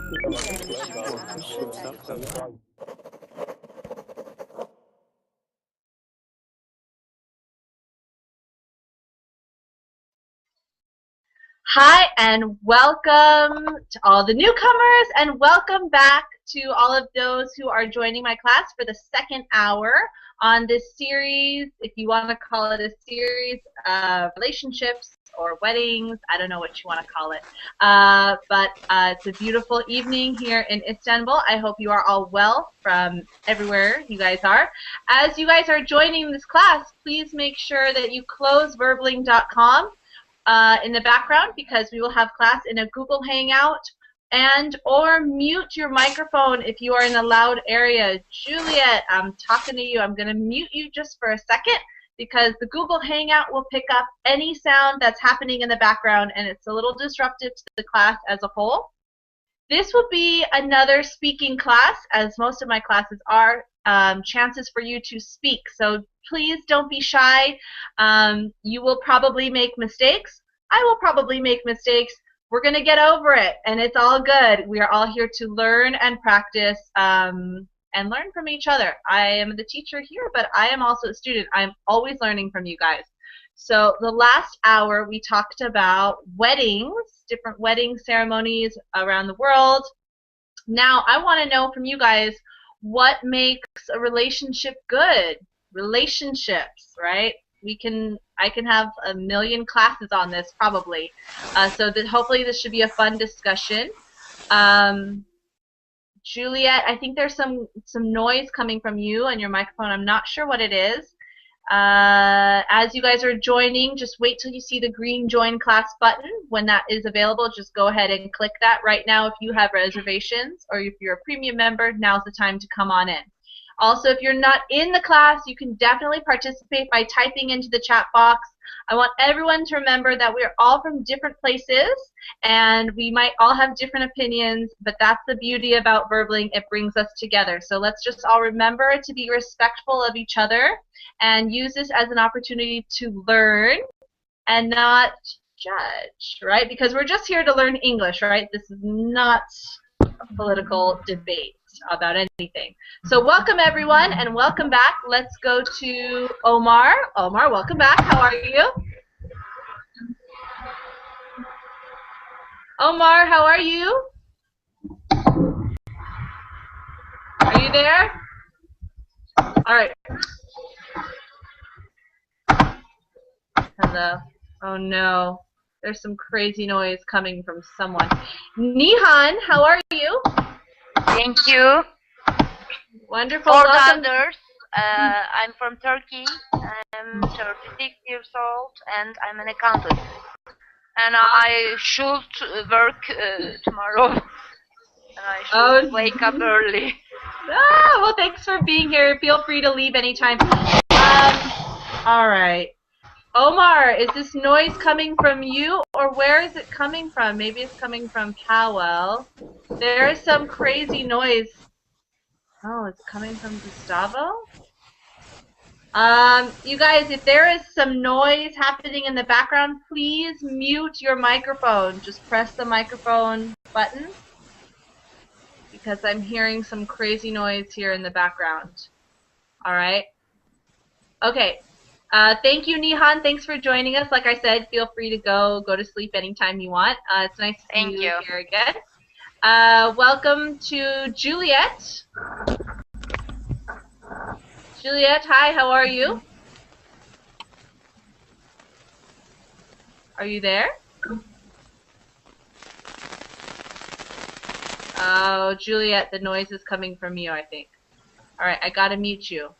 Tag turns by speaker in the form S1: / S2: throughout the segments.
S1: Hi, and welcome to all the newcomers, and welcome back to all of those who are joining my class for the second hour on this series, if you want to call it a series of relationships or weddings. I don't know what you want to call it. But it's a beautiful evening here in Istanbul. I hope you are all well from everywhere you guys are. As you guys are joining this class, please make sure that you close verbling.com in the background, because we will have class in a Google Hangout, and or mute your microphone if you are in a loud area. Juliette, I'm talking to you. I'm going to mute you just for a second, because the Google Hangout will pick up any sound that's happening in the background, and it's a little disruptive to the class as a whole. This will be another speaking class, as most of my classes are, chances for you to speak. So please don't be shy. You will probably make mistakes. I will probably make mistakes. We're going to get over it, and it's all good. We are all here to learn and practice and learn from each other. I am the teacher here, but I am also a student. I'm always learning from you guys. So the last hour we talked about weddings, different wedding ceremonies around the world. Now I want to know from you guys, what makes a relationship good? Relationships, right? I can have a million classes on this probably. So that hopefully this should be a fun discussion. Juliette, I think there's some noise coming from you and your microphone. I'm not sure what it is. As you guys are joining, just wait till you see the green join class button. When that is available, just go ahead and click that. Right now, if you have reservations or if you're a premium member, now's the time to come on in. Also, if you're not in the class, you can definitely participate by typing into the chat box. I want everyone to remember that we're all from different places, and we might all have different opinions, but that's the beauty about Verbling. It brings us together. So let's just all remember to be respectful of each other and use this as an opportunity to learn and not judge, right? Because we're just here to learn English, right? This is not a political debate about anything. So welcome everyone, and welcome back. Let's go to Omar. Omar, welcome back. How are you? Omar, how are you? Are you there? All right. Hello. Oh no. There's some crazy noise coming from someone. Nihan, how are you?
S2: Thank you.
S1: Wonderful.
S2: For
S1: Welcome.
S2: others, I'm from Turkey. I'm 36 years old, and I'm an accountant. And I should work tomorrow. And I should wake up early.
S1: Well, thanks for being here. Feel free to leave anytime. All right. Omar, is this noise coming from you, or where is it coming from? Maybe it's coming from Powell. There is some crazy noise. Oh, it's coming from Gustavo? You guys, if there is some noise happening in the background, please mute your microphone. Just press the microphone button, because I'm hearing some crazy noise here in the background. All right? Okay. Thank you, Nihan. Thanks for joining us. Like I said, feel free to go to sleep anytime you want. It's nice to see you here again. Welcome to Juliette. Juliette, hi, how are you? Are you there? Oh, Juliette, the noise is coming from you, I think. All right, I gotta mute you.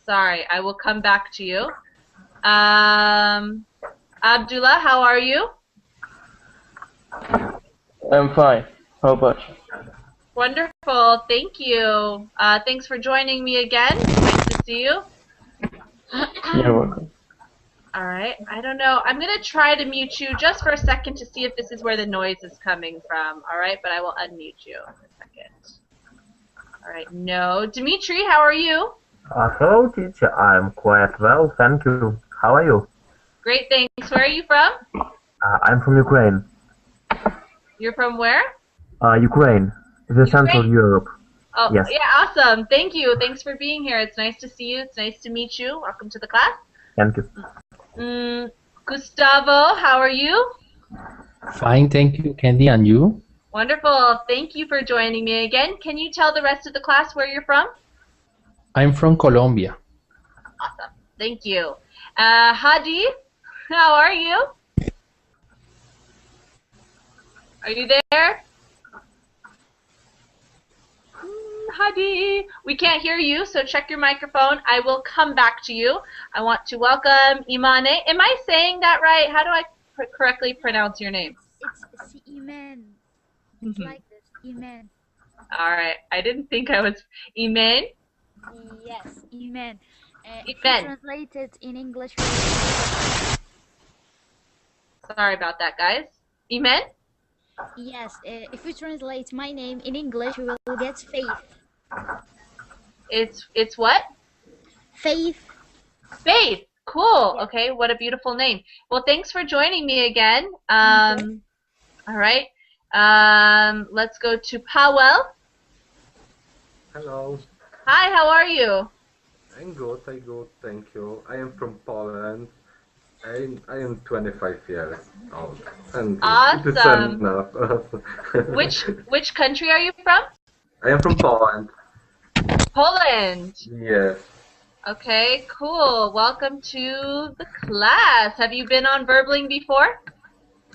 S1: Sorry, I will come back to you. Abdullah, how are you?
S3: I'm fine. How about you?
S1: Wonderful, thank you. Thanks for joining me again. Nice to see you.
S3: You're welcome.
S1: All right, I don't know. I'm going to try to mute you just for a second to see if this is where the noise is coming from. All right, but I will unmute you in a second. All right, no. Dimitri, how are you?
S4: Hello, teacher. I'm quite well, thank you. How are you?
S1: Great, thanks. Where are you from?
S4: I'm from Ukraine.
S1: You're from where?
S4: Ukraine. The Central Europe.
S1: Oh,
S4: Yes.
S1: yeah, awesome. Thank you. Thanks for being here. It's nice to see you. It's nice to meet you. Welcome to the class.
S4: Thank you.
S1: Gustavo, how are you?
S5: Fine, thank you, Kendy, and you?
S1: Wonderful. Thank you for joining me again. Can you tell the rest of the class where you're from?
S5: I'm from Colombia.
S1: Awesome. Thank you. Hadi, how are you? Are you there? Hadi, we can't hear you, so check your microphone. I will come back to you. I want to welcome Imane. Am I saying that right? How do I correctly pronounce your name?
S6: It's Iman. It's like this, Iman.
S1: All right. I didn't think I was Iman.
S6: Yes, Iman. If you
S1: Iman.
S6: translate it in English,
S1: Sorry about that, guys. Iman?
S6: yes, if we translate my name in English, we will get Faith.
S1: It's what?
S6: Faith.
S1: Faith. Cool.
S6: Yeah.
S1: Okay. What a beautiful name. Well, thanks for joining me again.
S6: Okay.
S1: All right. Let's go to Powell.
S7: Hello,
S1: Hi. How are you?
S7: I'm good, thank you. I am from Poland. I am 25 years old. And it is
S1: Awesome.
S7: enough.
S1: Which country are you from?
S7: I am from Poland.
S1: Poland.
S7: Yes.
S1: Okay. Cool. Welcome to the class. Have you been on Verbling before?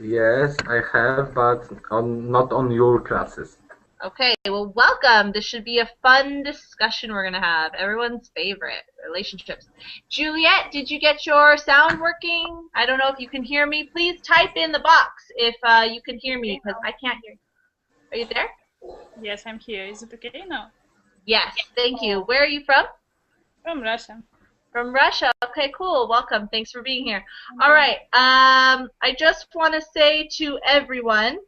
S7: Yes, I have, but not on your classes.
S1: Okay, well, welcome. This should be a fun discussion we're going to have. Everyone's favorite, relationships. Juliette, did you get your sound working? I don't know if you can hear me. Please type in the box if you can hear me, because I can't hear you. Are you there?
S8: Yes, I'm here. Is it okay now?
S1: Yes, thank you. Where are you from?
S8: From Russia.
S1: From Russia. Okay, cool. Welcome. Thanks for being here. All right. I just want to say to everyone,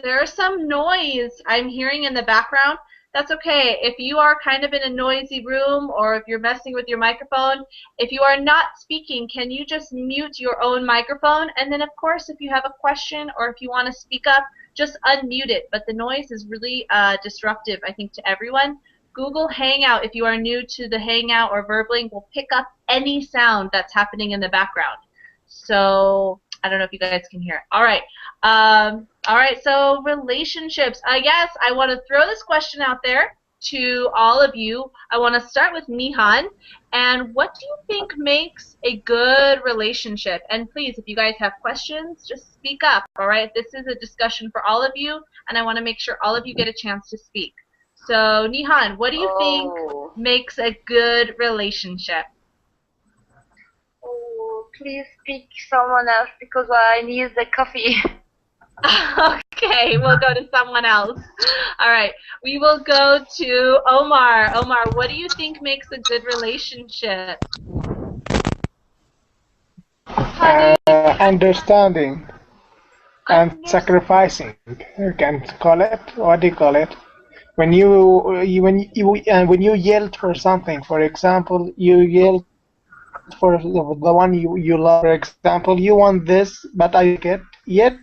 S1: there's some noise I'm hearing in the background. That's okay. If you are kind of in a noisy room or if you're messing with your microphone, if you are not speaking, can you just mute your own microphone? And then, of course, if you have a question or if you want to speak up, just unmute it. But the noise is really disruptive, I think, to everyone. Google Hangout, if you are new to the Hangout or Verbling, will pick up any sound that's happening in the background. So I don't know if you guys can hear it. All right. All right, so relationships. I guess I want to throw this question out there to all of you. I want to start with Nihan. And what do you think makes a good relationship? And please, if you guys have questions, just speak up, all right? This is a discussion for all of you, and I want to make sure all of you get a chance to speak. So, Nihan, what do you think makes a good relationship?
S2: Oh, please pick someone else because I need the coffee.
S1: Okay, we'll go to someone else. All right, we will go to Omar. Omar, what do you think makes a good relationship?
S9: Understanding and sacrificing. You can call it. What do you call it? When you yelled for something, for example, you yelled for the one you love. For example, you want this, but I get yet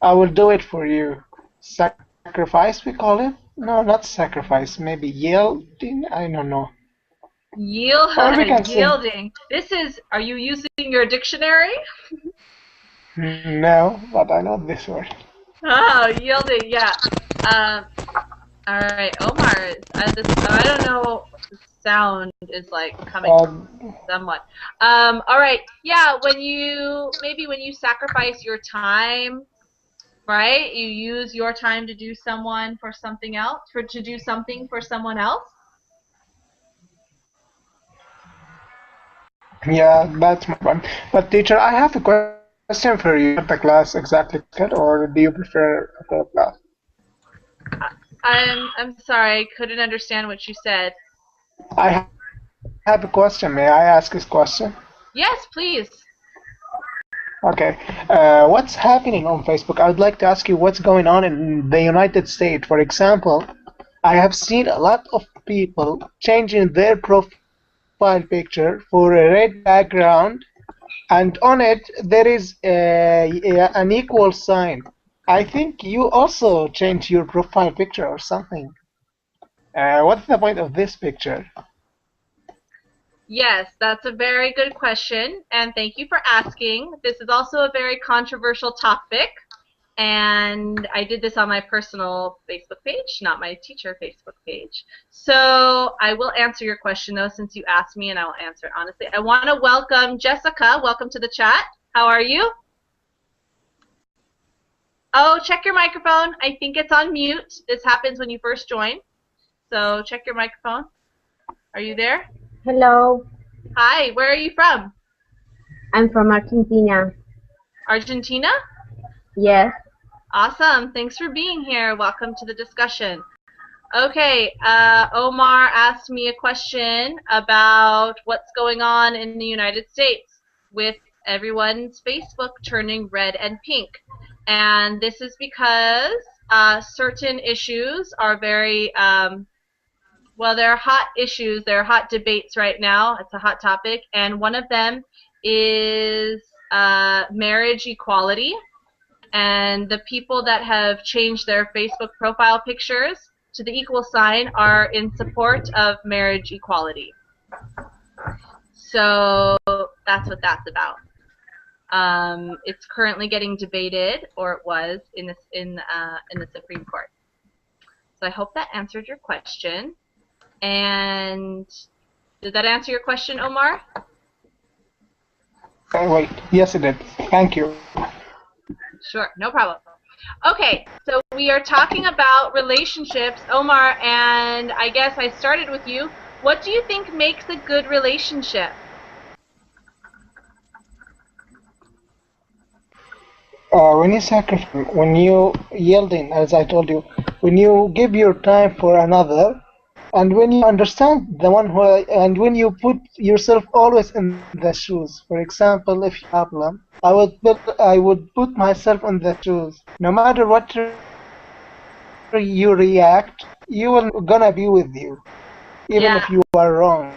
S9: I will do it for you. Sacrifice, we call it? No, not sacrifice. Maybe yielding. I don't know.
S1: Yielding. This is. Are you using your dictionary?
S9: No, but I know this word.
S1: Oh, yielding. Yeah. All right, Omar. I don't know. The sound is like coming somewhat. All right. Yeah. When you sacrifice your time. Right? You use your time to do something for someone else.
S9: Yeah, that's my one. But teacher, I have a question for you. The class exactly, or do you prefer a class?
S1: I'm sorry, I couldn't understand what you said.
S9: I have a question. May I ask this question?
S1: Yes, please.
S9: Okay. What's happening on Facebook? I would like to ask you what's going on in the United States. For example, I have seen a lot of people changing their profile picture for a red background, and on it there is an equal sign. I think you also changed your profile picture or something. What's the point of this picture?
S1: Yes, that's a very good question, and thank you for asking. This is also a very controversial topic, and I did this on my personal Facebook page, not my teacher Facebook page. So I will answer your question, though, since you asked me, and I will answer it honestly. I want to welcome Jessica. Welcome to the chat. How are you? Oh, check your microphone. I think it's on mute. This happens when you first join. So check your microphone. Are you there?
S10: Hello,
S1: Hi, where are you from?
S10: I'm from Argentina.
S1: Argentina?
S10: Yes.
S1: Awesome. Thanks for being here. Welcome to the discussion. Okay, Omar asked me a question about what's going on in the United States with everyone's Facebook turning red and pink. And this is because certain issues are very, well, they're hot issues, they're hot debates right now. It's a hot topic. And one of them is marriage equality. And the people that have changed their Facebook profile pictures to the equal sign are in support of marriage equality. So that's what that's about. It's currently getting debated, or it was, in the Supreme Court. So I hope that answered your question. And did that answer your question, Omar?
S9: Oh, wait. Yes, it did. Thank you.
S1: Sure, no problem. Okay, so we are talking about relationships, Omar, and I guess I started with you. What do you think makes a good relationship?
S9: When you yielding, as I told you, when you give your time for another, and when you understand the one who, and when you put yourself always in the shoes. For example, if you have problem, I would put myself in the shoes. No matter what you react, you will gonna be with you, even if you are wrong.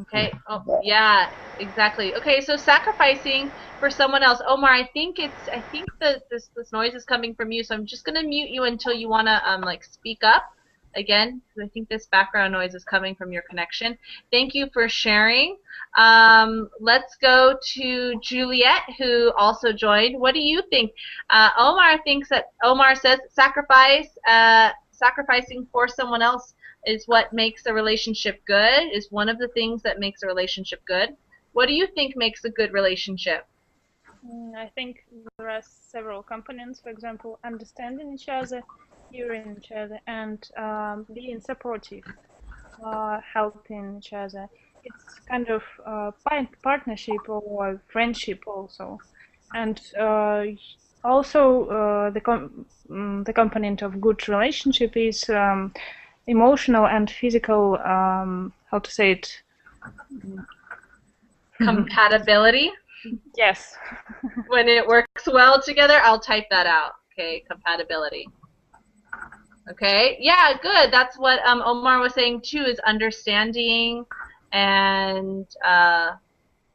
S1: Okay. Oh, yeah, exactly. Okay, so sacrificing for someone else. Omar, I think that this noise is coming from you, so I'm just gonna mute you until you wanna like speak up again, because I think this background noise is coming from your connection. Thank you for sharing. Let's go to Juliette, who also joined. What do you think? Omar says sacrificing for someone else is what makes a relationship good, is one of the things that makes a relationship good. What do you think makes a good relationship?
S8: I think there are several components. For example, understanding each other, hearing each other, and being supportive, helping each other. It's kind of partnership or friendship also. And also the component of good relationship is emotional and physical, how to say it?
S1: Compatibility?
S8: Yes.
S1: When it works well together, I'll type that out. Okay, compatibility. Okay, yeah, good. That's what Omar was saying too, is understanding and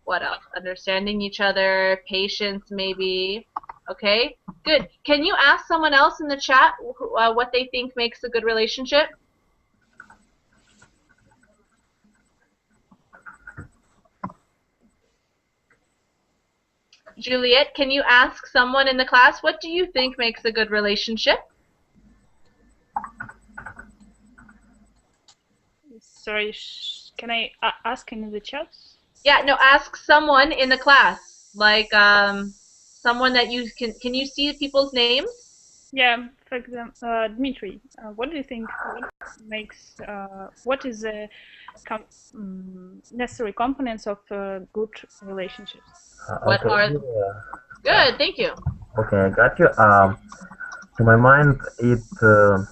S1: what else? Understanding each other, patience maybe. Okay, good. Can you ask someone else in the chat what they think makes a good relationship? Juliette, can you ask someone in the class, what do you think makes a good relationship?
S8: Sorry, can I ask in the chat?
S1: Yeah, no, ask someone in the class, like someone that you can you see people's names?
S8: Yeah, for example, Dmitry, what do you think? What is the necessary components of good relationships?
S1: What are good? Thank you.
S4: Okay, I got you. To my mind, it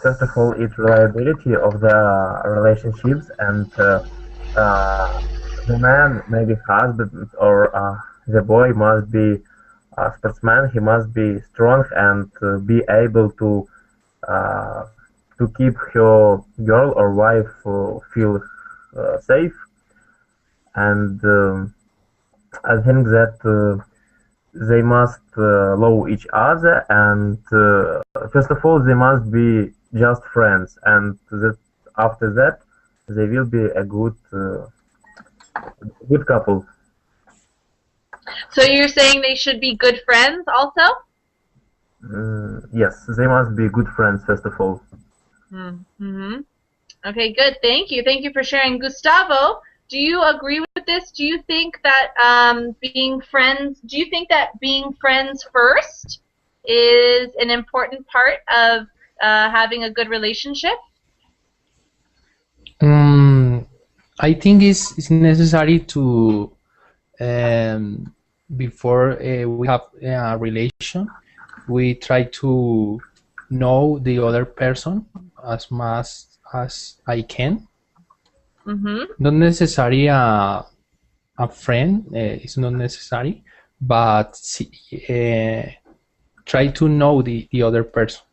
S4: first of all, it's reliability of the relationships, and the man, maybe husband or the boy, must be a sportsman. He must be strong and be able to keep her girl or wife feel safe. And I think that they must love each other, and first of all, they must be just friends, and after that, they will be a good couple.
S1: So you're saying they should be good friends also?
S4: Yes, they must be good friends first of all.
S1: Mm-hmm. Okay, good. Thank you. Thank you for sharing. Gustavo, do you agree with this? Do you think that being friends first is an important part of having a good relationship?
S5: I think it's necessary to before we have a relation, we try to know the other person as much as I can. Not necessarily a friend, it's not necessary, but try to know the other person.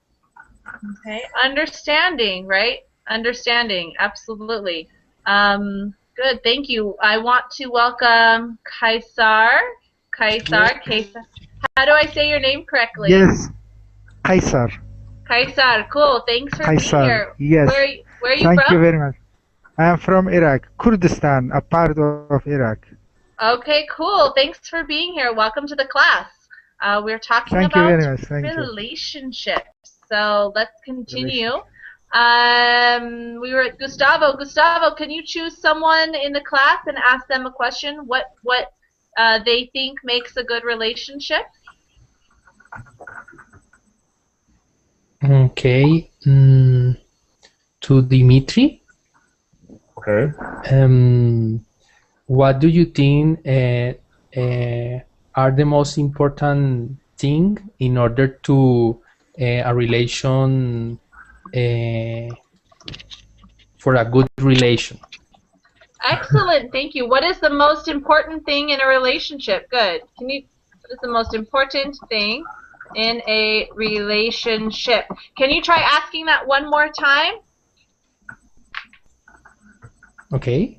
S1: Okay, understanding, right? Understanding, absolutely. Good, thank you. I want to welcome Kaisar. Kaisar. How do I say your name correctly?
S11: Yes, Kaisar.
S1: Kaisar, cool. Thanks for
S11: Kaisar,
S1: being here.
S11: yes.
S1: Where are you
S11: Thank
S1: from?
S11: you very much. I am from Iraq, Kurdistan, a part of Iraq.
S1: Okay, cool. Thanks for being here. Welcome to the class. We're talking
S11: Thank you
S1: about
S11: very much. Thank you.
S1: relationships. So let's continue. We were at Gustavo. Gustavo, can you choose someone in the class and ask them a question? What they think makes a good relationship?
S5: Okay. To Dimitri.
S4: Okay.
S5: What do you think are the most important thing in order to a relation for a good relation?
S1: Excellent, thank you. What is the most important thing in a relationship? Good. What is the most important thing in a relationship? Can you try asking that one more time?
S5: Okay.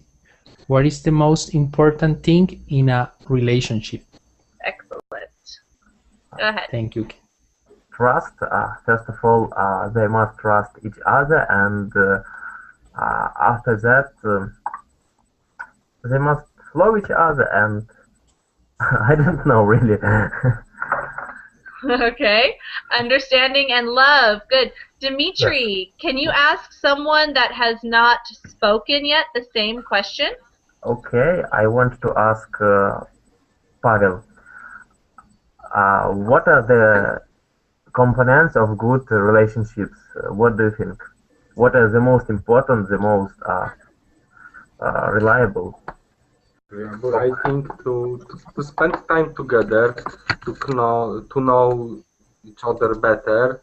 S5: What is the most important thing in a relationship?
S1: Excellent. Go ahead.
S5: Thank you.
S4: Trust. First of all, they must trust each other, and after that, they must love each other, and I don't know really.
S1: Okay. Understanding and love. Good. Dimitri, can you ask someone that has not spoken yet the same question?
S4: Okay, I want to ask Pavel. What are the components of good relationships? What do you think? What are the most important, the most reliable?
S7: I think to spend time together, to know each other better,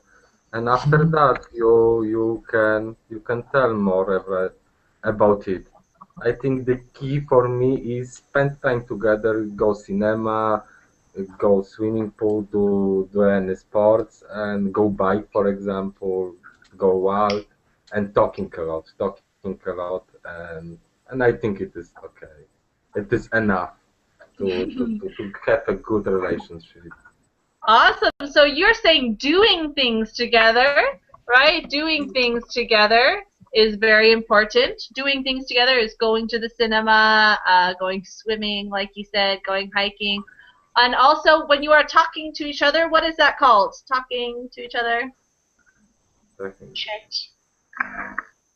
S7: and after that you can tell more about it. I think the key for me is spend time together, go cinema, go swimming pool, do any sports, and go bike, for example, go out, and talking a lot, and I think it is okay. It is enough to have a good relationship.
S1: Awesome. So you're saying doing things together, right? Doing things together is very important. Doing things together is going to the cinema, going swimming, like you said, going hiking. And also, when you are talking to each other, what is that called? Talking to each other?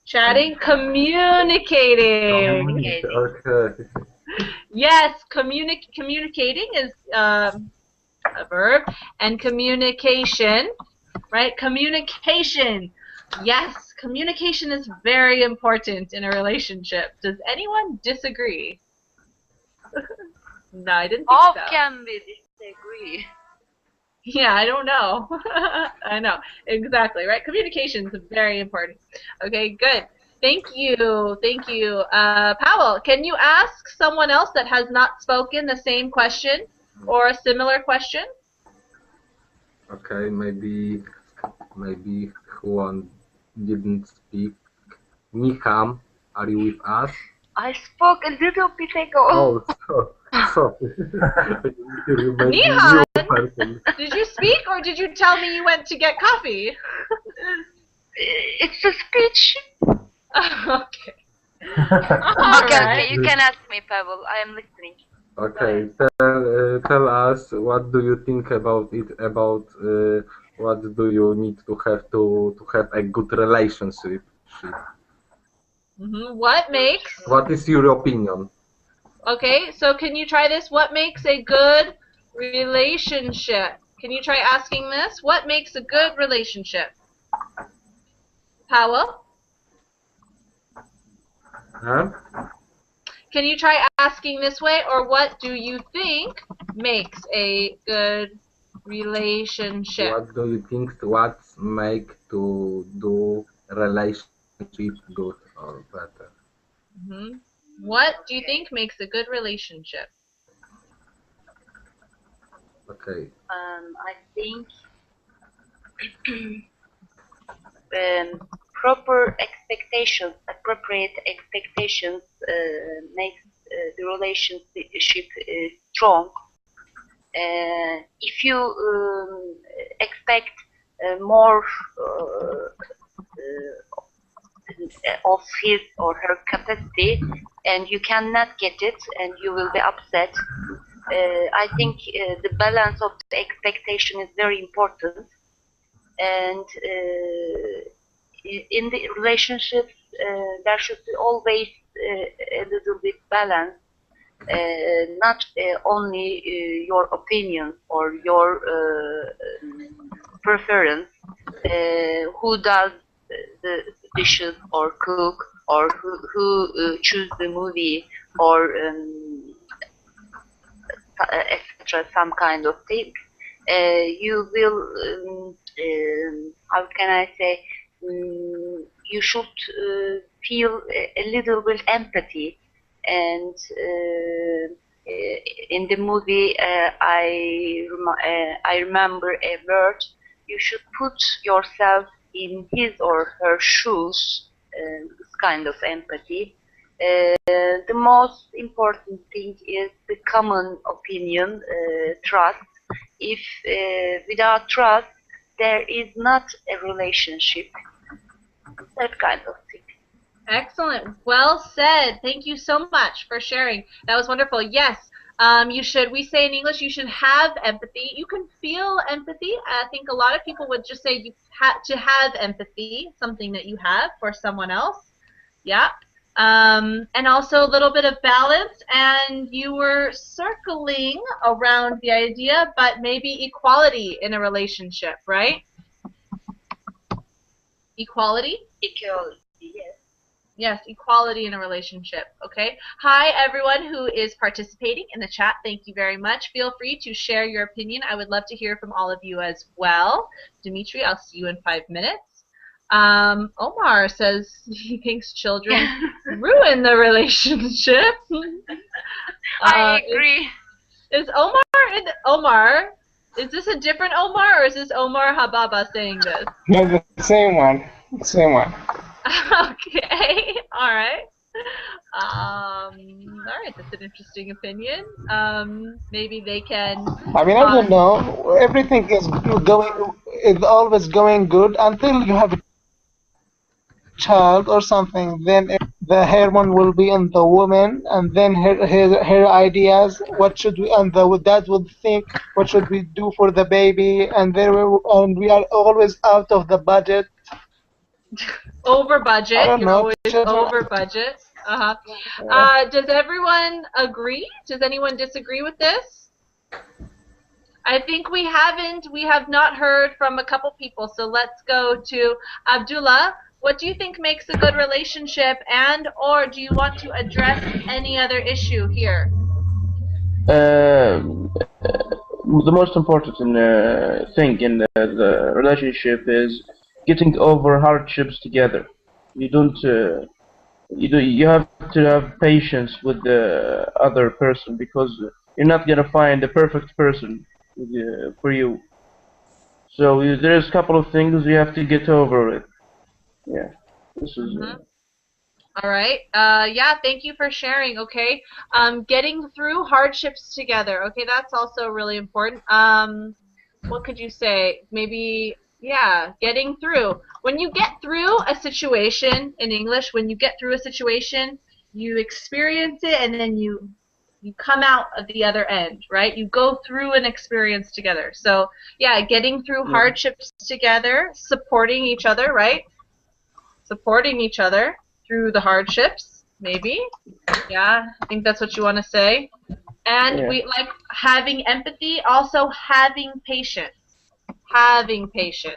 S1: Chatting? Communicating.
S7: Okay.
S1: Yes, communicating is a verb, and communication, right? Communication. Yes, communication is very important in a relationship. Does anyone disagree? No, I didn't think
S2: How
S1: so.
S2: can we disagree?
S1: Yeah, I don't know. I know. Exactly, right? Communication is very important. Okay, good. Thank you. Thank you. Powell, can you ask someone else that has not spoken the same question or a similar question?
S7: Okay, maybe one didn't speak. Niham, are you with us?
S2: I spoke a little bit ago.
S7: Oh, so you
S1: Niham,
S7: person.
S1: Did you speak or did you tell me you went to get coffee?
S2: It's a speech.
S1: Okay.
S2: Okay, you can ask me, Pavel. I am listening.
S7: Okay, tell us what do you think about it? About what do you need to have a good relationship?
S1: What makes?
S7: What is your opinion?
S1: Okay, so can you try this? What makes a good relationship? Can you try asking this? What makes a good relationship? Powell?
S7: Huh?
S1: Can you try asking this way? Or what do you think makes a good relationship?
S7: What do you think? What make to do relationship good or better?
S1: What do you think makes a good relationship?
S7: Okay.
S2: I think proper expectations, appropriate expectations makes the relationship strong. If you expect more of his or her capacity and you cannot get it and you will be upset, I think the balance of the expectation is very important. And in the relationships, there should be always a little bit balance, not only your opinion or your preference, who does the dishes or cook, or who choose the movie, or etc. Some kind of thing. You will, how can I say, you should feel a little bit empathy. And in the movie, I remember a word. You should put yourself in his or her shoes. This kind of empathy. The most important thing is the common opinion, trust. If without trust, there is not a relationship. That kind of thing.
S1: Excellent. Well said. Thank you so much for sharing. That was wonderful. Yes, you should, we say in English, you should have empathy. You can feel empathy. I think a lot of people would just say you have to have empathy, something that you have for someone else. Yeah. And also a little bit of balance, and you were circling around the idea, but maybe equality in a relationship, right? Equality?
S2: Equality, yes.
S1: Yes, equality in a relationship, okay? Hi, everyone who is participating in the chat. Thank you very much. Feel free to share your opinion. I would love to hear from all of you as well. Dimitri, I'll see you in 5 minutes. Omar says he thinks children ruin the relationship.
S2: I agree.
S1: Is Omar, is this a different Omar, or is this Omar Hababa saying this?
S9: No, the same one. Same one.
S1: Okay, all right. All right, that's an interesting opinion. Maybe they can.
S9: I mean, I don't know. Everything is always going good until you have a child or something. Then the hormone will be in the woman, and then her ideas. What should we? And the dad would think, what should we do for the baby? And we are always out of the budget.
S1: Over budget.
S9: I don't
S1: You're
S9: know.
S1: always over budget. Does everyone agree? Does anyone disagree with this? I think we have not heard from a couple people, so let's go to Abdullah. What do you think makes a good relationship, and or do you want to address any other issue here?
S3: The most important thing in the relationship is getting over hardships together. You have to have patience with the other person, because you're not gonna find the perfect person for you. So there's a couple of things you have to get over it. Yeah, this is.
S1: All right. Yeah, thank you for sharing, okay? Getting through hardships together, okay, that's also really important. What could you say? Maybe, yeah, getting through. When you get through a situation, in English, when you get through a situation, you experience it and then you come out of the other end, right? You go through an experience together. So, yeah, getting through hardships together, supporting each other, right? Supporting each other through the hardships, maybe. Yeah, I think that's what you want to say. And we like having empathy, also having patience. Having patience,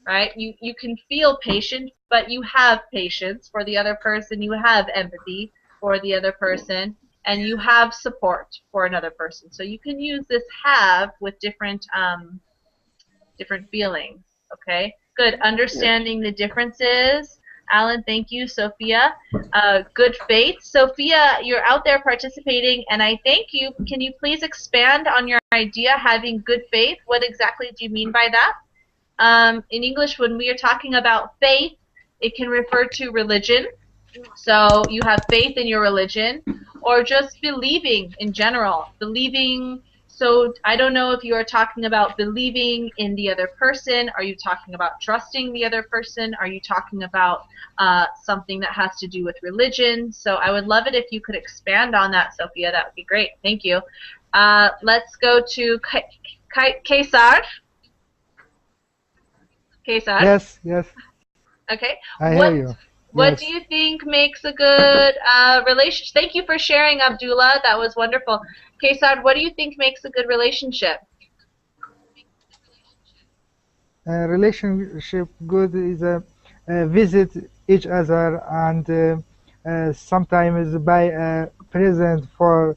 S1: right? You can feel patient, but you have patience for the other person. You have empathy for the other person, and you have support for another person. So you can use this have with different different feelings. Okay, good. Understanding the differences. Alan, thank you. Sophia, good faith. Sophia, you're out there participating, and I thank you. Can you please expand on your idea, having good faith? What exactly do you mean by that? In English, when we are talking about faith, it can refer to religion. So you have faith in your religion, or just believing in general. Believing. So I don't know if you are talking about believing in the other person. Are you talking about trusting the other person? Are you talking about something that has to do with religion? So I would love it if you could expand on that, Sophia. That would be great. Thank you. Let's go to Kesar. Kesar?
S11: Yes, yes.
S1: Okay.
S11: I hear you.
S1: What do you think makes a good relationship? Thank you for sharing, Abdullah. That was wonderful. Kesar, what do you think makes a good relationship?
S11: Relationship good is visit each other and sometimes buy a present for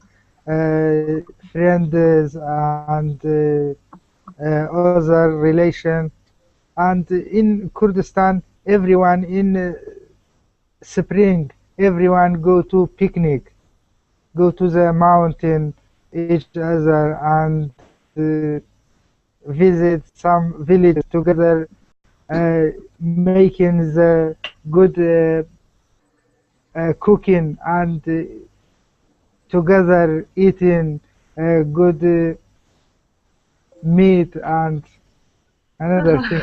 S11: friends and other relation. And in Kurdistan, everyone in spring, everyone go to picnic, go to the mountain, each other, and visit some village together, making the good cooking and together eating good meat and another thing.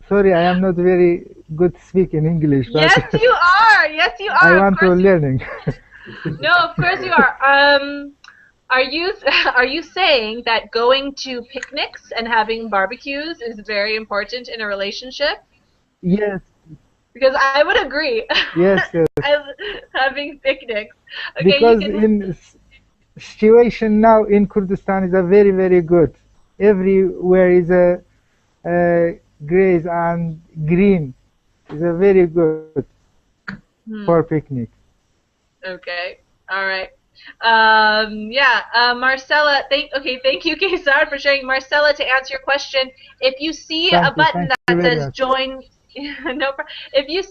S11: Sorry, I am not very good speaking English, but
S1: yes, you are. Yes, you are.
S11: I want to learning.
S1: No, of course you are. Are you saying that going to picnics and having barbecues is very important in a relationship?
S11: Yes.
S1: Because I would agree.
S11: Yes, yes.
S1: Having picnics. Okay,
S11: because in situation now in Kurdistan is a very, very good. Everywhere is a grass and green. Is a very good for picnic.
S1: Okay. All right. Marcella, thank you, Kesar, for sharing. Marcella, to answer your question, if you see a button that says join, if you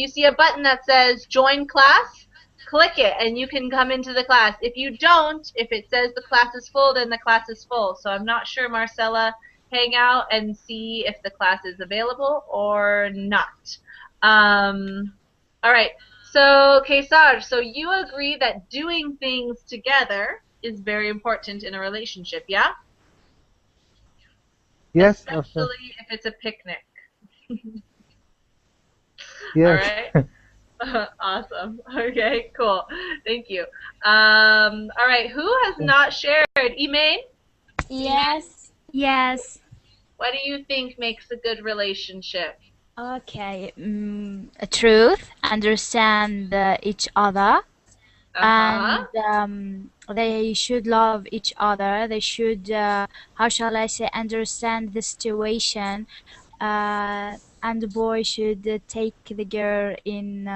S1: see a button that says join class, click it and you can come into the class. If you don't, if it says the class is full, then the class is full. So I'm not sure, Marcella. Hang out and see if the class is available or not. All right. So, Kesar, so you agree that doing things together is very important in a relationship, yeah?
S11: Yes,
S1: especially if it's a picnic.
S11: Yes.
S1: All right. Awesome. Okay, cool. Thank you. All right. Who has not shared? Emain?
S6: Yes. Yes.
S1: What do you think makes a good relationship?
S6: Okay. Truth, understand each other, and they should love each other. They should, how shall I say, understand the situation. And the boy should take the girl in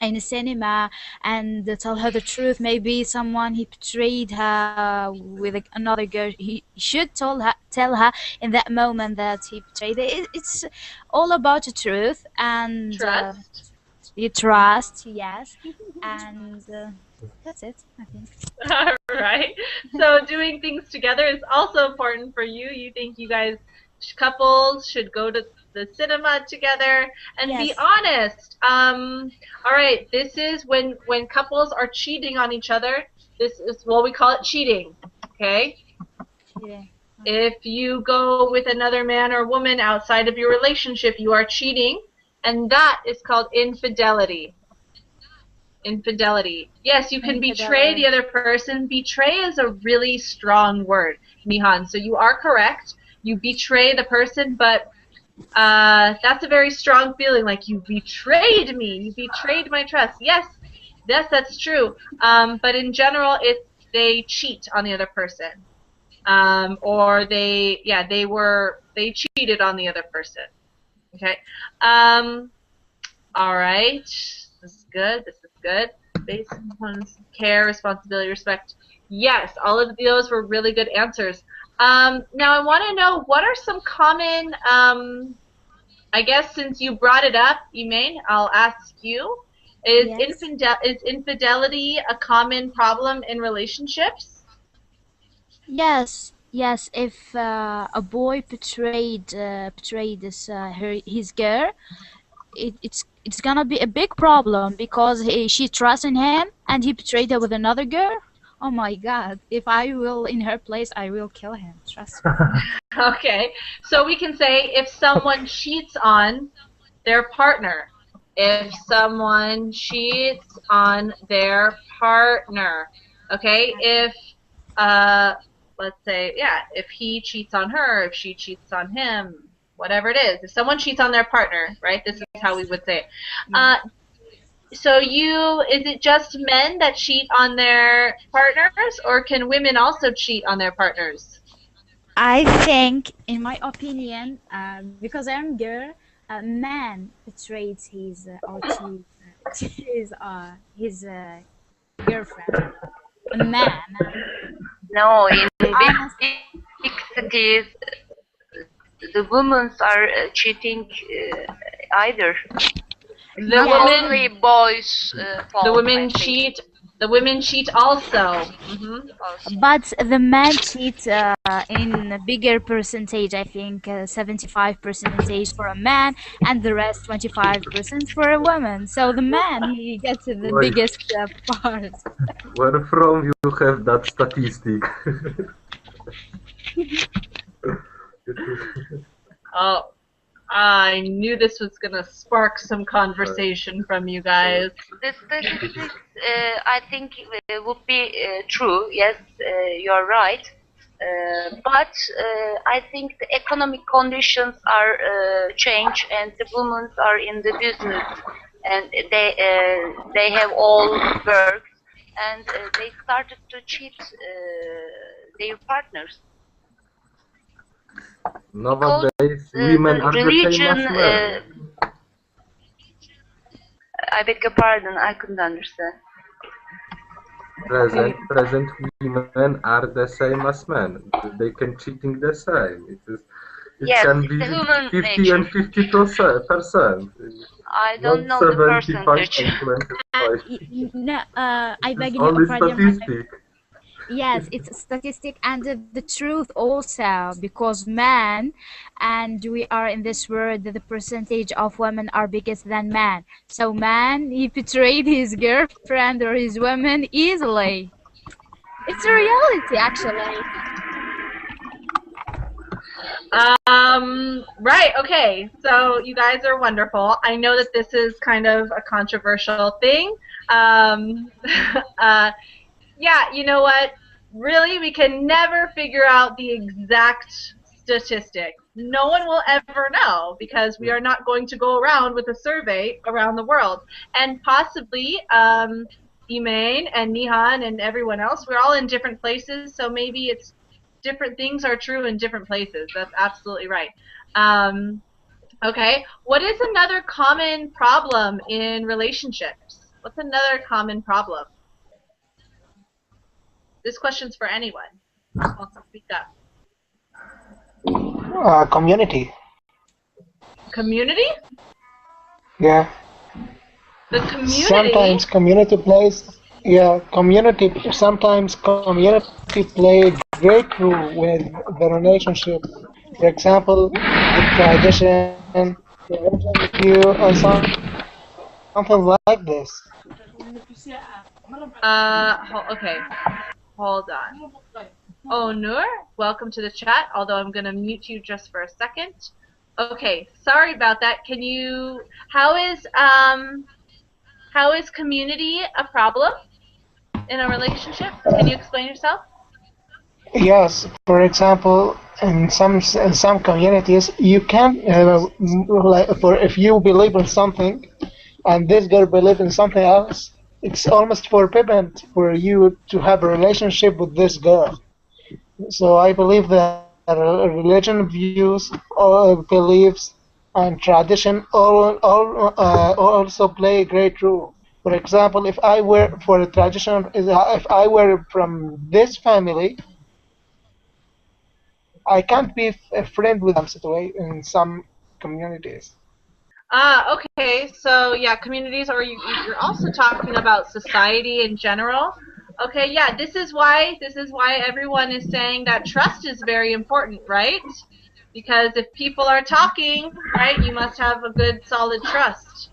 S6: a cinema and tell her the truth. Maybe someone he betrayed her with another girl. He should tell her in that moment that he betrayed her. It's all about the truth and
S1: trust.
S6: You trust, yes, and that's it, I think.
S1: All right. So doing things together is also important for you. You think you guys, couples, should go to the cinema together, and be
S6: Yes.
S1: honest. All right, this is when couples are cheating on each other. This is what we call it cheating. Okay.
S6: Yeah.
S1: If you go with another man or woman outside of your relationship, you are cheating, and that is called infidelity. Infidelity. Yes, you can betray the other person. Betray is a really strong word, Nihan. So you are correct. You betray the person, but that's a very strong feeling, like you betrayed me. You betrayed my trust. Yes, that's true. But in general, it's they cheat on the other person. Or they cheated on the other person. Okay. All right. This is good. This is good. Based on care, responsibility, respect. Yes, all of those were really good answers. Now I want to know, what are some common, I guess since you brought it up, Emaine, I'll ask you, is infidelity a common problem in relationships?
S6: Yes, yes. If a boy betrayed his girl, it's gonna be a big problem because she trusts in him and he betrayed her with another girl. Oh my God! If I will in her place, I will kill him. Trust me.
S1: Okay, so we can say if someone cheats on their partner. If someone cheats on their partner. Okay, if let's say, yeah, if he cheats on her, if she cheats on him, whatever it is. If someone cheats on their partner, right? This is how we would say it. So is it just men that cheat on their partners, or can women also cheat on their partners?
S6: I think, in my opinion, because I'm girl, a man betrays his his girlfriend. A man.
S2: No, in big cities, the women are cheating either. Only boys.
S1: The women cheat. The women cheat also.
S6: But the men cheat in a bigger percentage. I think 75% for a man, and the rest 25% for a woman. So the man, he gets the biggest part.
S7: Where from you have that statistic?
S1: Oh, I knew this was going to spark some conversation from you guys.
S2: The statistics, I think, would be true. Yes, you're right. But I think the economic conditions are changed, and the women are in the business, and they have all worked, and they started to cheat their partners.
S7: Nowadays, women are the same as men.
S2: I beg your pardon, I couldn't understand.
S7: Present women are the same as men. They can cheating the same. It can be 50 and 50%.
S2: I don't know the percentage.
S6: No, I beg your
S7: only
S6: pardon.
S7: Statistic.
S6: Yes, it's a statistic and the truth also, because men, and we are in this world that the percentage of women are biggest than men. So man, he betrayed his girlfriend or his woman easily. It's a reality, actually.
S1: Right, okay, so you guys are wonderful. I know that this is kind of a controversial thing. Yeah, you know what? Really, we can never figure out the exact statistic. No one will ever know, because we are not going to go around with a survey around the world. And possibly, Emaine and Nihan and everyone else, we're all in different places, so maybe it's different things are true in different places. That's absolutely right. Okay, what is another common problem in relationships? What's another common problem? This question's for anyone who wants to speak up.
S9: Community.
S1: Community?
S9: Yeah.
S1: The community?
S9: Sometimes community plays. Yeah, Sometimes community play a great role with the relationship. For example, the tradition, the religion view, or something like this.
S1: Okay. Hold on. Oh, Noor, welcome to the chat, although I'm going to mute you just for a second. Okay, sorry about that. Can you, how is community a problem in a relationship? Can you explain yourself?
S9: Yes, for example, in some communities, you can like for if you believe in something, and this girl believes in something else, it's almost forbidden for you to have a relationship with this girl. So I believe that religion views, beliefs, and tradition also play a great role. For example, if I were for a tradition, if I were from this family, I can't be a friend with them situation in some communities.
S1: Okay, so yeah, communities, or you're also talking about society in general. Okay, yeah, this is why everyone is saying that trust is very important, right? Because if people are talking, right, you must have a good solid trust.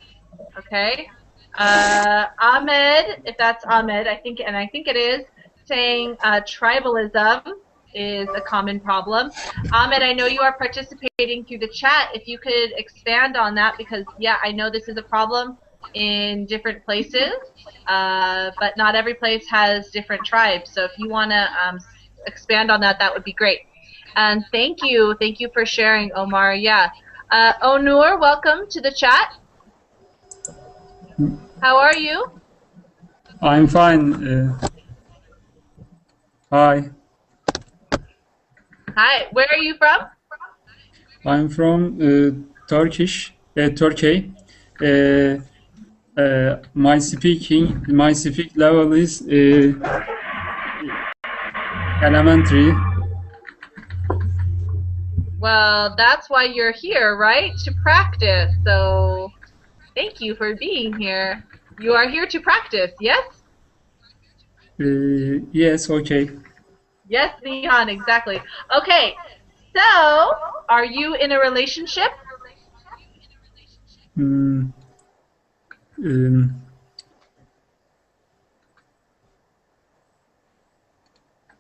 S1: Okay? Ahmed, if that's Ahmed, I think it is, saying tribalism is a common problem. Ahmed, I know you are participating through the chat. If you could expand on that, because yeah, I know this is a problem in different places, but not every place has different tribes. So if you want to expand on that, that would be great. And thank you for sharing, Omar. Yeah. Onur, welcome to the chat. How are you?
S12: I'm fine. Hi.
S1: Hi. Where are you from?
S12: I'm from Turkey. My speak level is elementary.
S1: Well, that's why you're here, right? To practice. So, thank you for being here. You are here to practice, yes?
S12: Yes, okay.
S1: Yes, Nihan, exactly. Okay, so are you in a relationship? Do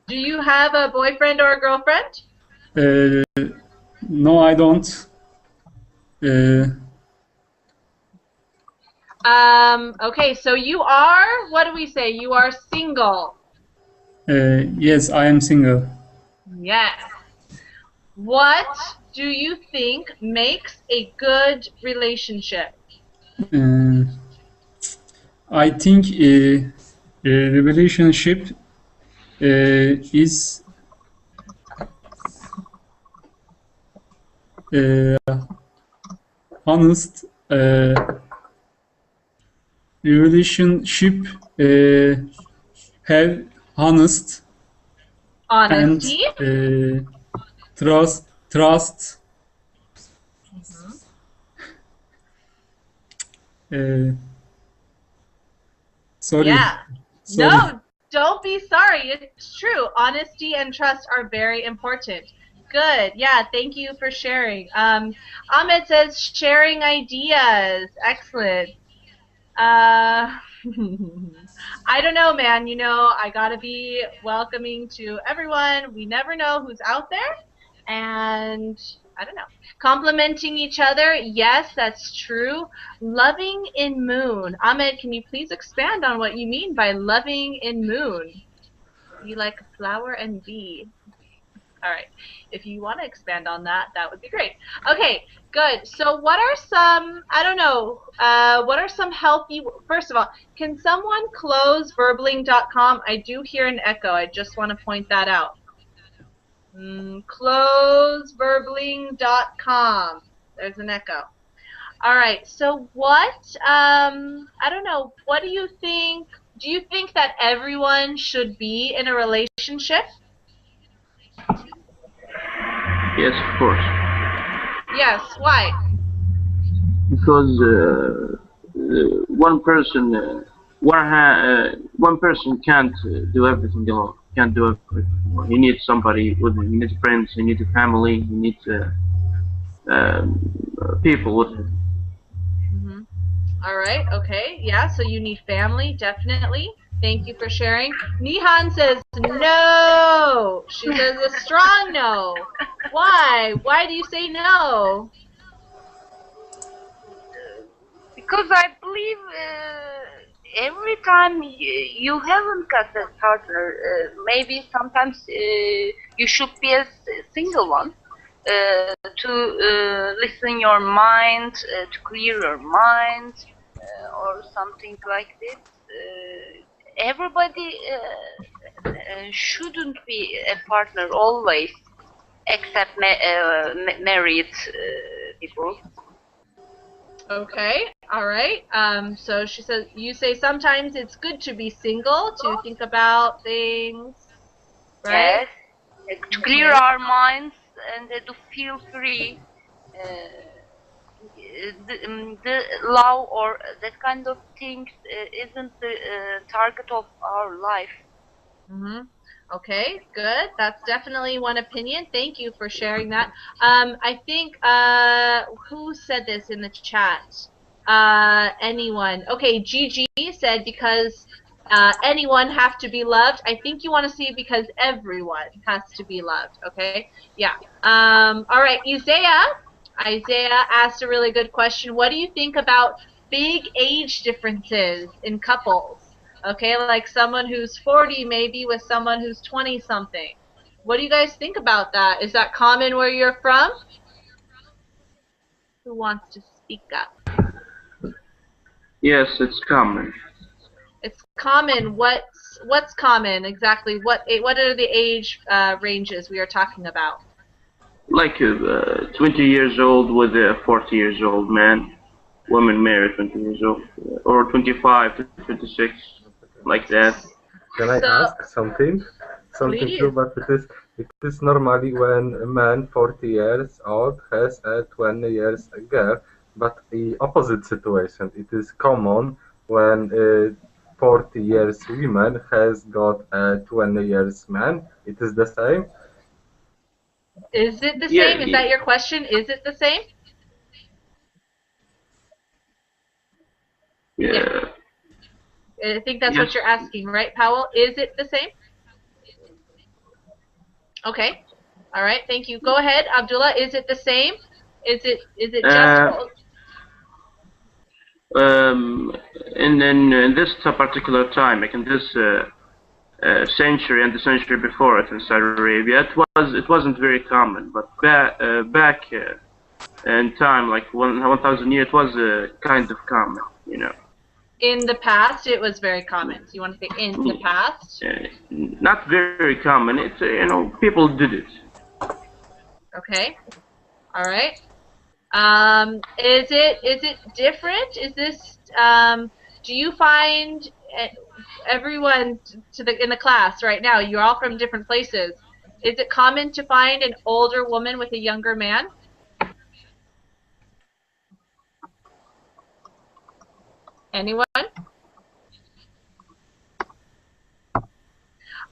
S1: you have a boyfriend or a girlfriend?
S12: No, I don't.
S1: Okay, so you are, what do we say? You are single.
S12: Yes, I am single.
S1: Yes. What do you think makes a good relationship?
S12: I think a relationship is honest. Relationship have honest
S1: Honesty
S12: and trust. Sorry.
S1: Yeah. No, don't be sorry. It's true. Honesty and trust are very important. Good. Yeah, thank you for sharing. Ahmed says sharing ideas. Excellent. I don't know, man. You know, I gotta be welcoming to everyone. We never know who's out there. And I don't know. Complimenting each other. Yes, that's true. Loving in moon. Ahmed, can you please expand on what you mean by loving in moon? Be like a flower and bee. All right. If you want to expand on that, that would be great. Okay, good. So what are some, I don't know, what are some healthy, first of all, can someone close verbling.com? I do hear an echo. I just want to point that out. Closeverbling.com. There's an echo. All right. So what, I don't know, what do you think that everyone should be in a relationship?
S3: Yes, of course.
S1: Yes, why?
S3: Because one person can't do everything alone. can't do it. You need somebody with him. You need friends. You need a family. You need people with him.
S1: All right, okay, yeah, so you need family, definitely. Thank you for sharing. Nihan says no. She says a strong no. Why? Why do you say no?
S2: Because I believe every time you haven't got a partner, maybe sometimes you should be a single one to listen your mind, to clear your mind, or something like this. Everybody shouldn't be a partner always, except married people.
S1: Okay, all right. So she says, you say sometimes it's good to be single, to think about things, right?
S2: Yes, to clear our minds and to feel free. The love or that kind of things isn't the target of our life.
S1: Okay, good. That's definitely one opinion. Thank you for sharing that. I think, who said this in the chat? Anyone. Okay, Gigi said because anyone have to be loved. I think you want to see because everyone has to be loved. Okay, yeah. All right, Isaiah asked a really good question. What do you think about big age differences in couples? Okay, like someone who's 40 maybe with someone who's 20 something. What do you guys think about that? Is that common where you're from? Who wants to speak up?
S3: Yes, it's common.
S1: It's common. What's common exactly? What are the age ranges we are talking about?
S3: Like 20 years old with a 40 years old man. Women married 20 years old, or 25 to 26, like that.
S7: Can I ask something? Something
S1: Please.
S7: true, but it is normally when a man 40 years old has a 20 years girl, but the opposite situation. It is common when 40 years woman has got a 20 years man. It is the same.
S1: Is it the same? Is that your question? Is it the same?
S3: Yeah.
S1: I think that's what you're asking, right, Powell? Is it the same? Okay. All right. Thank you. Go ahead, Abdullah. Is it the same? Is it just?
S3: In this particular time, like in this century and the century before it in Saudi Arabia, it wasn't very common. But back in time, like 1,000 years, it was kind of common, you know.
S1: In the past, it was very common. So you want to say in the past?
S3: Not very common. It's people did it.
S1: Okay. All right. Is it different? Is this do you find everyone in the class right now? You're all from different places. Is it common to find an older woman with a younger man? Anyone?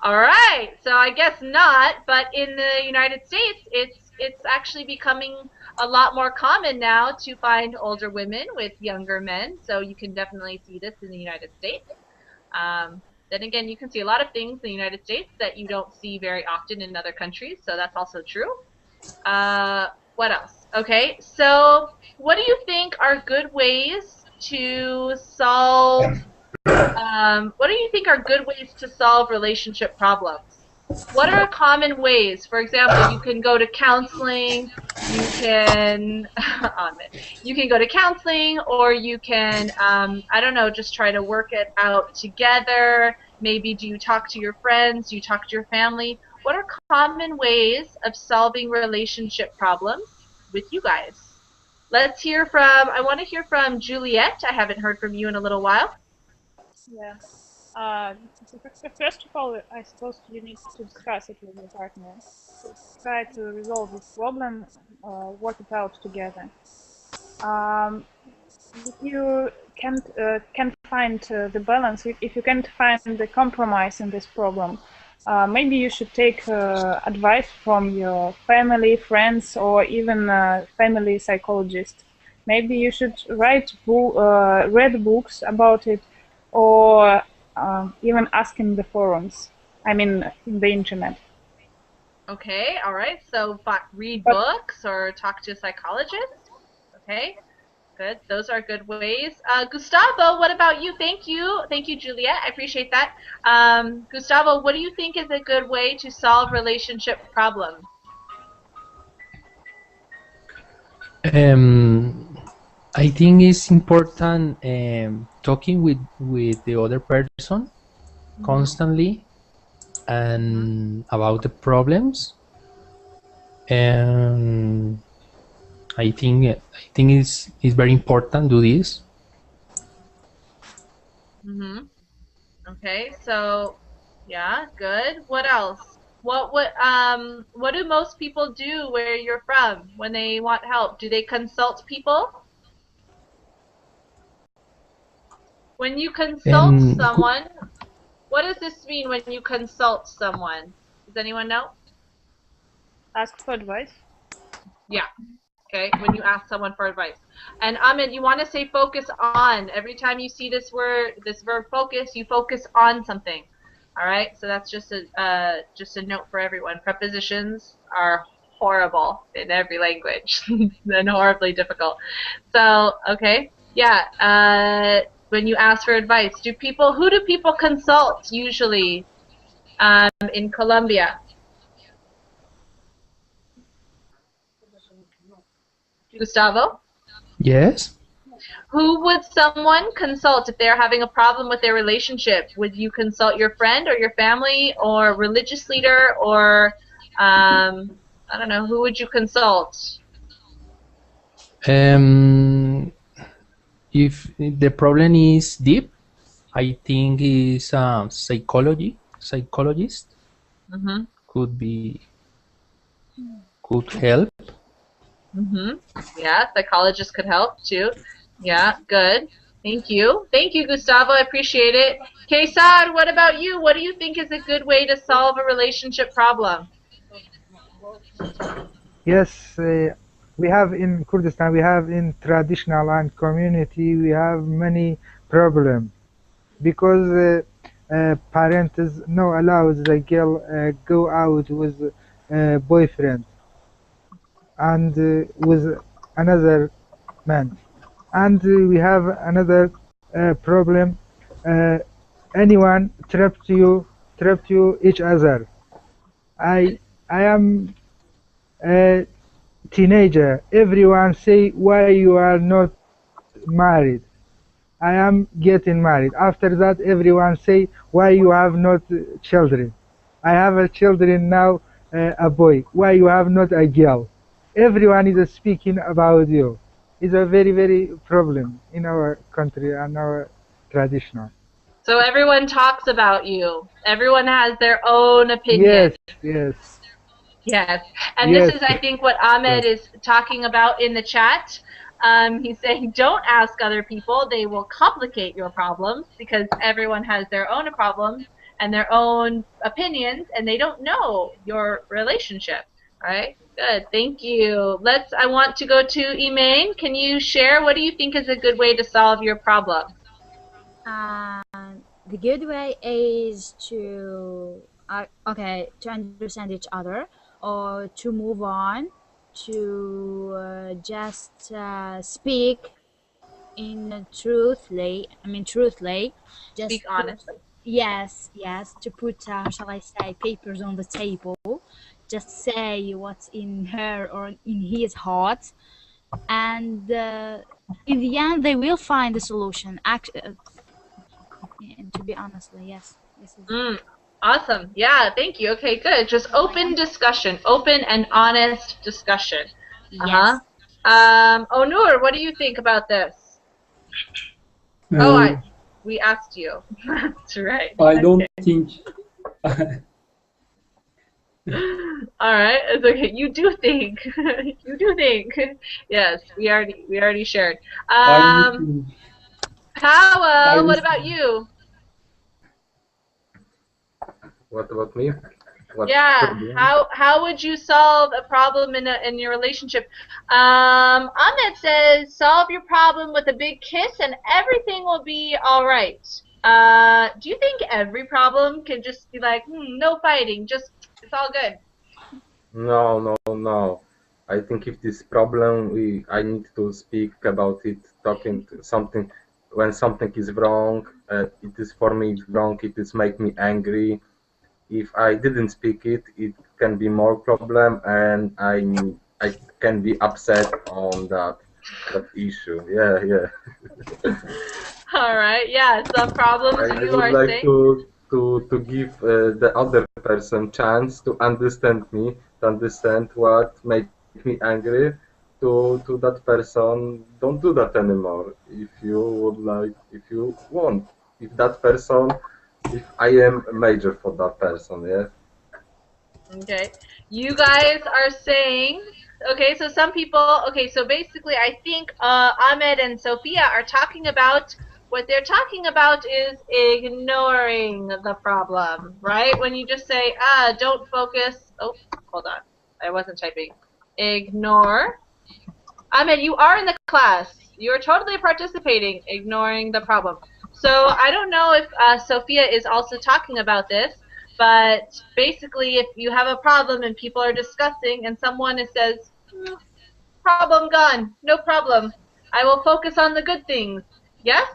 S1: All right, so I guess not, but in the United States, it's actually becoming a lot more common now to find older women with younger men, so you can definitely see this in the United States. Then again, you can see a lot of things in the United States that you don't see very often in other countries, so that's also true. What else? Okay, so what do you think are good ways to solve what do you think are good ways to solve relationship problems? What are common ways? For example, you can go to counseling, you can go to counseling, or you can, I don't know, just try to work it out together. Maybe do you talk to your friends? Do you talk to your family? What are common ways of solving relationship problems with you guys? Let's hear from, I want to hear from Juliette. I haven't heard from you in a little while.
S8: Yeah. First of all, I suppose you need to discuss it with your partner. Try to resolve this problem, work it out together. If you can't find the balance, if you can't find the compromise in this problem, maybe you should take advice from your family, friends, or even family psychologist. Maybe you should read books about it, or even ask in the forums. I mean, in the internet.
S1: Okay, all right. So read books or talk to a psychologist. Okay, good. Those are good ways. Gustavo, what about you? Thank you, Juliette. I appreciate that. Gustavo, what do you think is a good way to solve relationship problems?
S5: I think it's important talking with the other person constantly and about the problems. And I think it's very important to do this.
S1: Okay, so yeah, good. What else? What do most people do where you're from when they want help? Do they consult people? When you consult someone, what does this mean when you consult someone? Does anyone know?
S8: Ask for advice.
S1: Yeah. Okay, when you ask someone for advice. And Ahmed, you want to say focus on. Every time you see this word, this verb focus, you focus on something. All right, so that's just a note for everyone. Prepositions are horrible in every language and horribly difficult. So, okay, yeah. When you ask for advice, who do people consult usually in Colombia? Gustavo?
S5: Yes.
S1: Who would someone consult if they're having a problem with their relationship? Would you consult your friend or your family or religious leader or I don't know, who would you consult?
S5: If the problem is deep, I think is psychologist could help.
S1: Yeah, psychologists could help too. Yeah, good. Thank you. Thank you, Gustavo. I appreciate it. Kesar, what about you? What do you think is a good way to solve a relationship problem?
S11: Yes, we have in Kurdistan, we have in traditional and community, we have many problems because parents no allows the girl go out with boyfriend and with another man, and we have another problem. Anyone trapped you each other. I am a teenager. Everyone say why you are not married. I am getting married. After that, everyone say why you have not children. I have a children now, a boy. Why you have not a girl? Everyone is speaking about you. It's a very problem in our country and our traditional.
S1: So everyone talks about you. Everyone has their own opinion.
S11: Yes.
S1: Yes, and this is, I think, what Ahmed is talking about in the chat. He's saying, don't ask other people. They will complicate your problems because everyone has their own problems and their own opinions, and they don't know your relationship. All right, good. Thank you. I want to go to Emaine. Can you share what do you think is a good way to solve your problem?
S6: The good way is to to understand each other, or to move on, to just speak truthfully. Just
S1: speak honestly.
S6: Yes, to put shall I say, papers on the table. Just say what's in her or in his heart, and in the end they will find a solution. And to be honestly, yes.
S1: Awesome. Yeah, thank you. Okay, good. Just open discussion. Open and honest discussion.
S6: Yes.
S1: Onur, what do you think about this? We asked you. That's right.
S12: I don't think.
S1: All right, it's okay. You do think. You do think. Yes, we already shared. Pawa, what about you?
S7: What about me? What
S1: Yeah.
S7: problem?
S1: How would you solve a problem in your relationship? Ahmed says solve your problem with a big kiss and everything will be all right. Do you think every problem can just be like, no fighting, just it's all good?
S7: No, no, no. I think if this problem, I need to speak about it, talking to something. When something is wrong, it is for me wrong. It is make me angry. If I didn't speak it, it can be more problem, and I can be upset on that issue. Yeah, yeah.
S1: All right. Yeah. Some problems
S7: I
S1: you
S7: would
S1: are
S7: like
S1: saying.
S7: to give the other person chance to understand me, to understand what make me angry. To that person, don't do that anymore. If you would like, if you want, if that person, if I am a major for that person, yeah.
S1: Okay. You guys are saying, okay, so some people, okay, so basically I think Ahmed and Sophia are talking about, what they're talking about is ignoring the problem, right? When you just say, don't focus, oh, hold on, I wasn't typing. Ignore. Ahmed, you are in the class. You're totally participating, ignoring the problem. So I don't know if Sophia is also talking about this, but basically if you have a problem and people are discussing and someone says, problem gone, no problem, I will focus on the good things. Yes?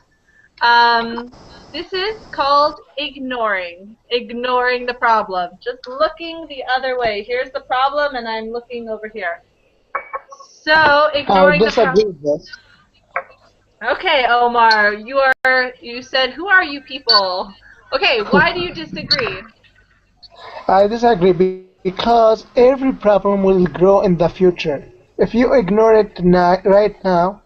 S1: This is called ignoring the problem. Just looking the other way. Here's the problem and I'm looking over here. So
S9: I
S1: ignoring the
S9: disagree
S1: problem.
S9: with this.
S1: Okay, Omar, you said, who are you people? Okay, why do you disagree?
S9: I disagree because every problem will grow in the future. If you ignore it right now,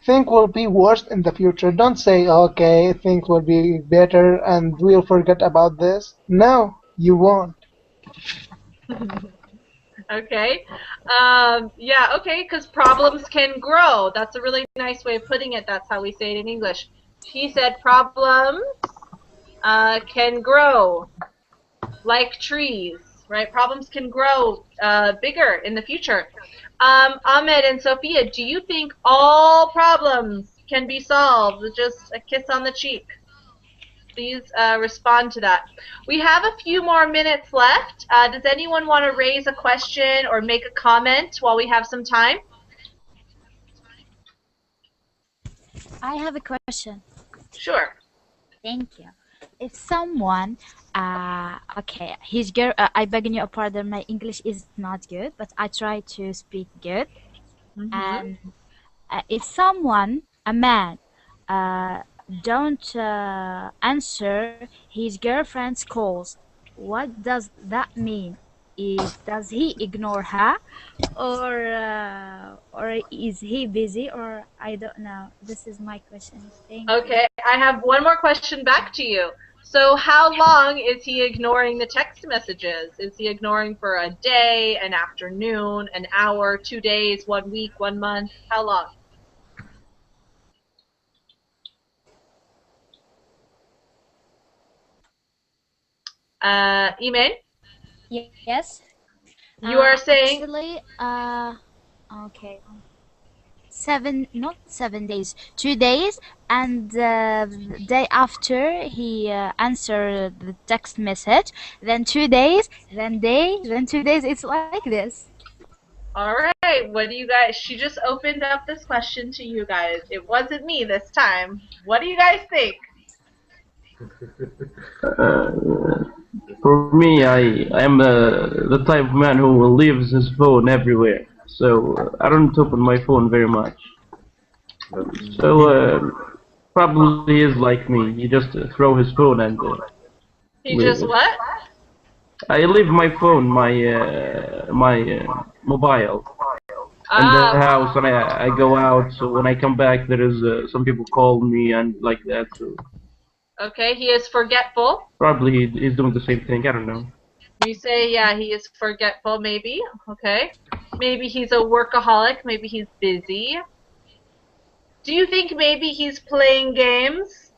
S9: things will be worse in the future. Don't say, okay, things will be better and we'll forget about this. No, you won't.
S1: Okay. Yeah, okay, because problems can grow. That's a really nice way of putting it. That's how we say it in English. He said problems can grow like trees, right? Problems can grow bigger in the future. Ahmed and Sophia, do you think all problems can be solved with just a kiss on the cheek? Please respond to that. We have a few more minutes left. Does anyone want to raise a question or make a comment while we have some time?
S6: I have a question.
S1: Sure.
S6: Thank you. If someone, okay, his girl, I beg your pardon, my English is not good, but I try to speak good. And if someone, a man, don't answer his girlfriend's calls, what does that mean? Does he ignore her, or is he busy, or I don't know. This is my question. Thank you.
S1: Okay, I have one more question back to you. So how long is he ignoring the text messages? Is he ignoring for a day, an afternoon, an hour, 2 days, 1 week, 1 month? How long? Iman?
S6: Yes.
S1: You are saying
S6: Actually, okay. Not 7 days, 2 days, and the day after he answered the text message, then 2 days, then day, then 2 days. It's like this.
S1: all right, what do you guys, she just opened up this question to you guys. It wasn't me this time. What do you guys think?
S3: For me, I am the type of man who leaves his phone everywhere. So I don't open my phone very much. So probably he is like me. He just throw his phone and
S1: He
S3: leave
S1: just
S3: it.
S1: what?
S3: I leave my phone, my mobile, in the house, and I go out. So when I come back, there is some people call me and like that. So
S1: Okay, he is forgetful.
S3: probably he's doing the same thing. I don't know.
S1: You say, yeah, he is forgetful, maybe. Okay. Maybe he's a workaholic. Maybe he's busy. Do you think maybe he's playing games?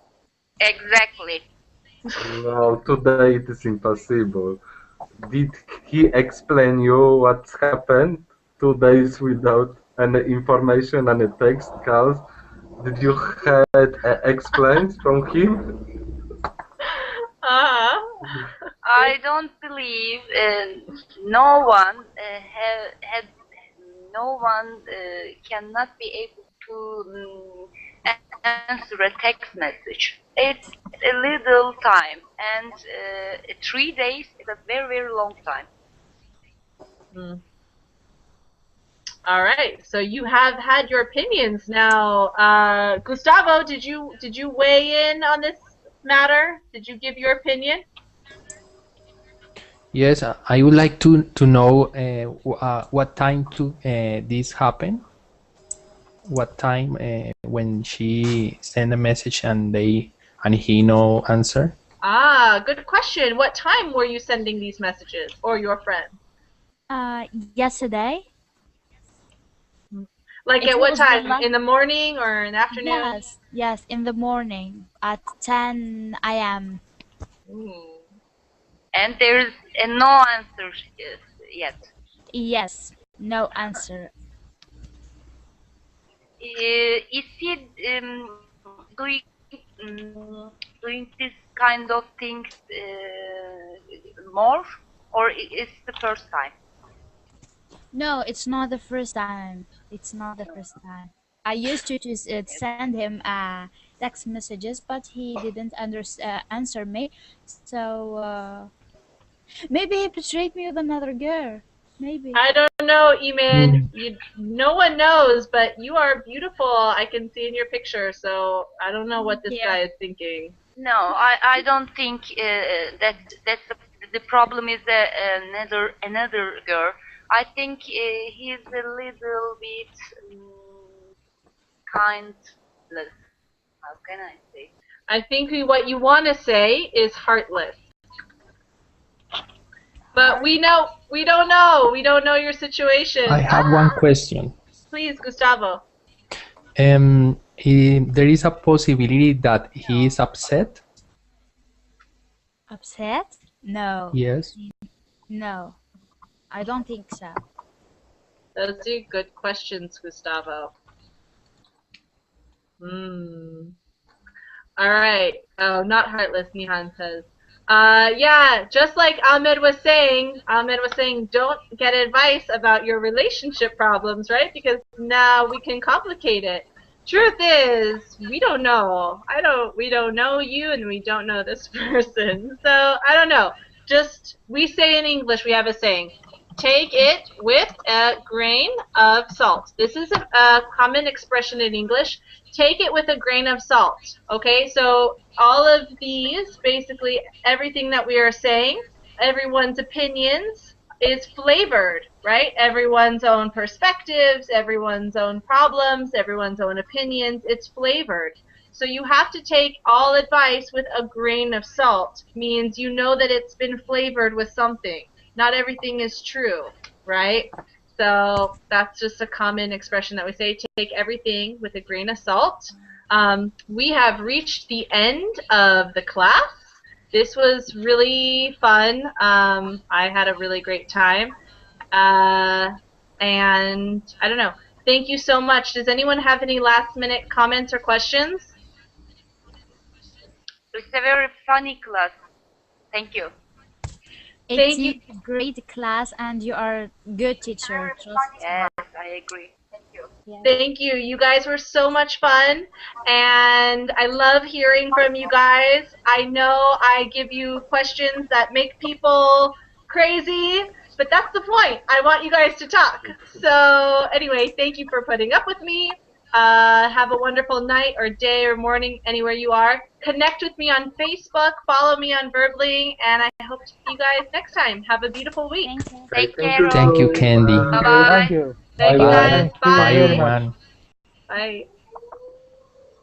S2: Exactly.
S7: No, today it is impossible. Did he explain you what's happened? 2 days without any information, any text calls. Did you had explains from him?
S2: I don't believe no one had no one cannot be able to answer a text message. It's a little time, and 3 days is a very long time.
S1: All right, so you have had your opinions now. Gustavo, did you weigh in on this matter? Did you give your opinion?
S5: Yes, I would like to know what time this happened. What time when she sent a message and he no answer?
S1: Good question. What time were you sending these messages, or your friend?
S6: Yesterday.
S1: Like
S6: It
S1: at what
S6: was
S1: time?
S6: like-
S1: In the morning or in the afternoon?
S6: Yes, in the morning at 10 a.m.
S2: And there's no answer yet.
S6: Yes, no answer.
S2: Is he doing this kind of things more, or is the first time?
S6: No, it's not the first time. It's not the first time. I used to send him text messages, but he didn't answer me. So maybe he betrayed me with another girl. Maybe.
S1: I don't know, Iman. No one knows, but you are beautiful. I can see in your picture, so I don't know what this guy is thinking.
S2: No, I don't think that's the problem is another girl. I think he's a little bit kindless. How can I say?
S1: I think what you want to say is heartless. But we don't know your situation.
S5: I have one question.
S1: Please, Gustavo.
S5: There is a possibility that he is upset.
S6: Upset? No.
S5: Yes.
S6: No, I don't think so.
S1: Those are good questions, Gustavo. All right. Oh, not heartless, Nihan says. Yeah, just like Ahmed was saying, don't get advice about your relationship problems, right? Because now we can complicate it. Truth is, we don't know. We don't know you, and we don't know this person. So, I don't know. We say in English, we have a saying, take it with a grain of salt. This is a common expression in English. Take it with a grain of salt. Okay, so all of these, basically everything that we are saying, everyone's opinions is flavored, right? Everyone's own perspectives, everyone's own problems, everyone's own opinions, it's flavored. So you have to take all advice with a grain of salt, means you know that it's been flavored with something. Not everything is true, right? So that's just a common expression that we say, take everything with a grain of salt. We have reached the end of the class. This was really fun. I had a really great time. And I don't know. Thank you so much. Does anyone have any last minute comments or questions?
S2: It's a very funny class. Thank you.
S6: It's a great class, and you are a good teacher.
S2: Yes, I agree. Thank you.
S6: Yeah.
S1: Thank you. You guys were so much fun, and I love hearing from you guys. I know I give you questions that make people crazy, but that's the point. I want you guys to talk. So anyway, thank you for putting up with me. Have a wonderful night or day or morning anywhere you are. Connect with me on Facebook, follow me on Verbling, and I hope to see you guys next time. Have a beautiful week.
S2: Take care.
S5: Thank you, Candy.
S2: Bye-bye.
S11: Thank you.
S1: Thank you guys.
S5: Bye,
S1: Bye.
S5: everyone.
S1: Bye.